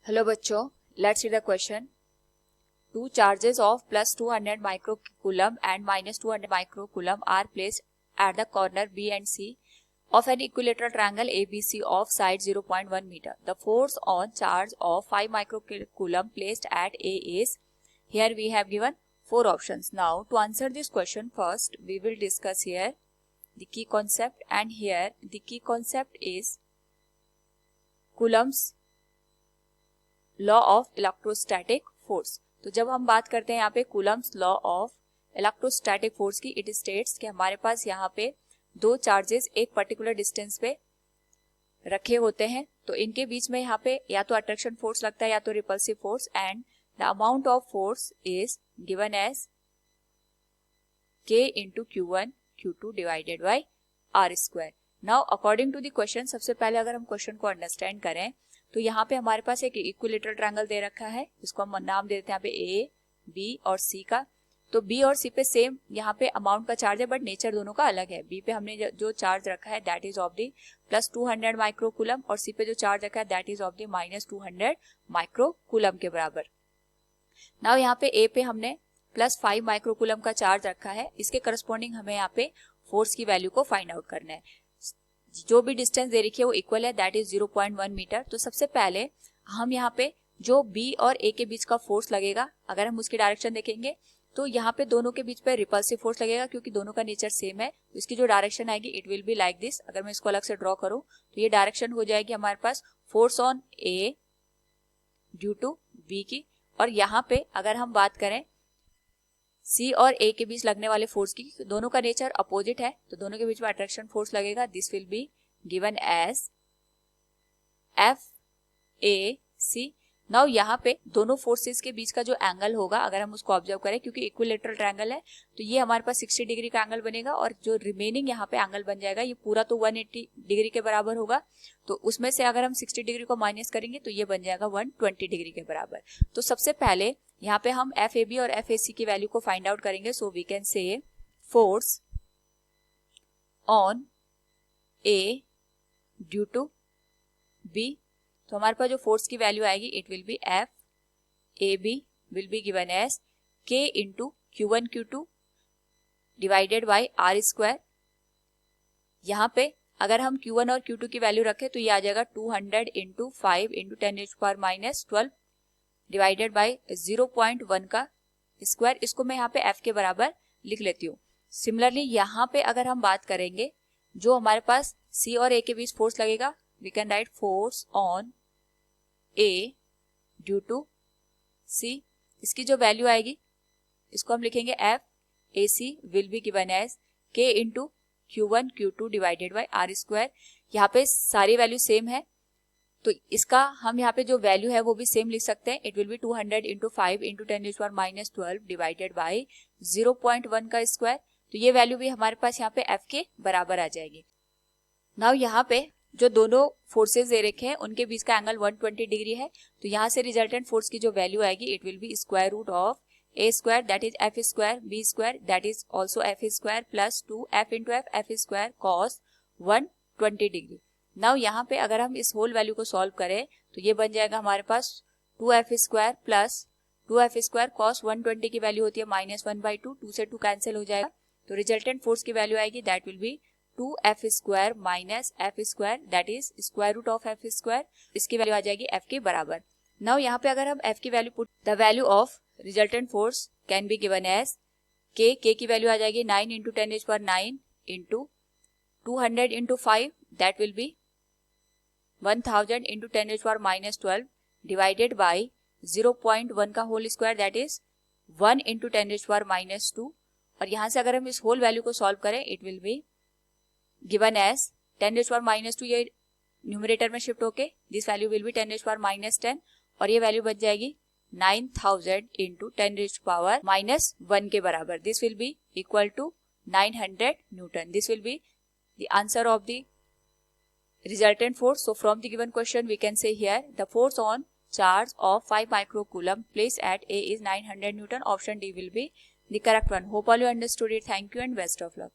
Hello बच्चों, let's read the question. Two charges of plus 200 microcoulomb and minus 200 microcoulomb are placed at the corner B and C of an equilateral triangle ABC of side 0.1 meter. The force on charge of 5 microcoulomb placed at A is. Here we have given 4 options. Now to answer this question, first we will discuss here the key concept, and here the key concept is Coulomb's law of electrostatic force. तो जब हम बात करते हैं यहाँ पे Coulomb's law of electrostatic force की, it states कि हमारे पास यहाँ पे दो चार्जेस एक पर्टिकुलर डिस्टेंस पे रखे होते हैं, तो इनके बीच में यहाँ पे या तो अट्रैक्शन फोर्स लगता है या तो repulsive force, and the amount of force is given as K into Q1 Q2 divided by R square. Now according to the question, सबसे पहले अगर हम क्वेश्चन को अंडरस्टैंड करें तो यहाँ पे हमारे पास एक इक्विलेटरल ट्रायंगल दे रखा है, इसको हम नाम दे देते हैं यहाँ पे ए, बी और सी का. तो बी और सी पे सेम यहाँ पे अमाउंट का चार्ज है, बट नेचर दोनों का अलग है. बी पे हमने जो चार्ज रखा है that is of the plus 200 microcoulomb, और सी पे जो चार्ज रखा है that is of the minus 200 microcoulomb के बराबर. नाउ यहाँ पे ए पे हमने प्लस 5 माइक्रोकूलम का चार्ज रखा है, इसके करस्पॉन्डिंग हमें यहाँ पे फोर्स की वैल्यू को फाइंड आउट करना है. जो भी डिस्टेंस दे रखी है वो इक्वल है, दैट इज 0.1 मीटर. तो सबसे पहले हम यहाँ पे जो बी और ए के बीच का फोर्स लगेगा, अगर हम उसकी डायरेक्शन देखेंगे तो यहाँ पे दोनों के बीच पे रिपल्सिव फोर्स लगेगा, क्योंकि दोनों का नेचर सेम है. तो इसकी जो डायरेक्शन आएगी it will be like this. अगर मैं इसको अलग से ड्रॉ करूँ तो ये डायरेक्शन हो जाएगी हमारे पास force on A due to B की. और यहाँ पे अगर हम बात करें सी और ए के बीच लगने वाले फोर्स की, दोनों का नेचर अपोजिट है, तो दोनों के बीच में अट्रैक्शन फोर्स लगेगा. This will be given as F A C. Now यहाँ पे दोनों फोर्सेस के बीच का जो एंगल होगा, अगर हम उसको ऑब्जर्व करें, क्योंकि इक्विलेटरल ट्रायंगल है तो ये हमारे पास 60 डिग्री का एंगल बनेगा, और जो रिमेनिंग यहाँ पे एंगल बन जाएगा ये पूरा तो 180 डिग्री के बराबर होगा. तो उसमें से अगर हम 60 डिग्री को माइनस करेंगे तो ये बन जाएगा 120 डिग्री के बराबर. तो सबसे पहले यहाँ पे हम एफ ए बी और एफ ए सी की वैल्यू को फाइंड आउट करेंगे. So we can say force on A due to B. तो हमारे पास जो फोर्स की वैल्यू आएगी it will be F A B will be given as K into Q1 Q2 divided by R square. यहाँ पे अगर हम Q1 और Q2 की वैल्यू रखें तो ये आ जाएगा 200 इंटू 5 इंटू 10⁻⁻12 डिवाइडेड बाई 0.1 का स्क्वायर. इसको मैं यहाँ पे F के बराबर लिख लेती हूँ. सिमिलरली यहाँ पे अगर हम बात करेंगे जो हमारे पास C और A के बीच फोर्स लगेगा, we can write force on A due to C. इसकी जो वैल्यू आएगी इसको हम लिखेंगे F A C will be given as K into Q1 Q2 divided by R square. यहाँ पे सारी वैल्यू सेम है, तो इसका हम यहाँ पे जो वैल्यू है वो भी सेम लिख सकते हैं. It will B 200 into 5 into 10⁻⁻12 divided by 0.1 का स्क्वायर. तो ये वैल्यू भी हमारे पास यहाँ पे F के बराबर आ जाएगी. नाउ यहाँ पे जो दोनों फोर्सेस दे रखे हैं उनके बीच का एंगल 120 डिग्री है, तो यहाँ से रिजल्टेंट फोर्स की जो वैल्यू आएगी it will be square root of A square that is F square B square that is also F square plus 2f into F square cos 120 degree. Now यहाँ पे अगर हम इस होल वैल्यू को solve करें तो ये बन जाएगा हमारे पास 2f square plus 2f square cos 120 की वैल्यू होती है -1/2, 2 से 2 कैंसिल हो जाएगा. तो रिजल्टेंट फोर्स की वैल्यू आएगी that will be 2f square minus F square that is square root of F square. इसकी वैल्यू आ जाएगी f के बराबर. नाउ यहाँ पे अगर हम f की value put, the value of resultant force can be given as k की वैल्यू आ जाएगी 9 into 10⁻9 into 200 into 5 that will be 1000 into 10⁻⁻12 divided by 0.1 का whole square that is 1 into 10⁻⁻2. और यहाँ से अगर हम इस होल वैल्यू को सॉल्व करें it will be given as 10⁻⁻2 ये न्यूमरेटर में शिफ्ट होके दिस वैल्यू विल बी 10⁻10 और ये वैल्यू बच जाएगी 9000 इंटू 10⁻⁻1 के बराबर. This will be equal to 900 newton. This will be the answer of the resultant force. So from the given question we can say here the force on charge of 5 microcoulomb placed at A is 900 Newton. Option D will be the correct one. Hope all you understood it. Thank you and best of luck.